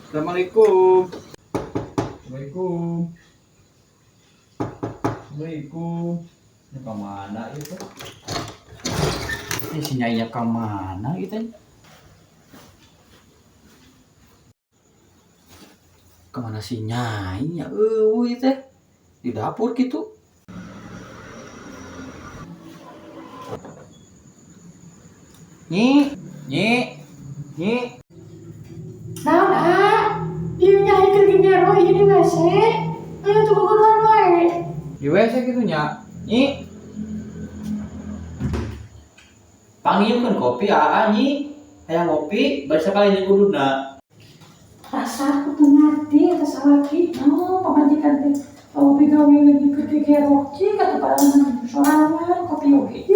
Assalamualaikum. Assalamualaikum. Assalamualaikum. Ini kemana itu? Ini si Nyainya kemana gitu? Kemana si Nyainya? Itu di dapur gitu. Nyi, nyi, nyi. Naon ieu nyai keur gembira ieu di WC. Ayo coba keluar wae. Di WC gitu nya. Nyi. Panggilkeun kopi Nyi. Hayang ngopi, bari sakali di kuduna. Rasa aku tuh ngerti atas laki. Pamajikan teh. Kalau gawe lagi keur gegerok cing atuh padahal sorangan kopi oge.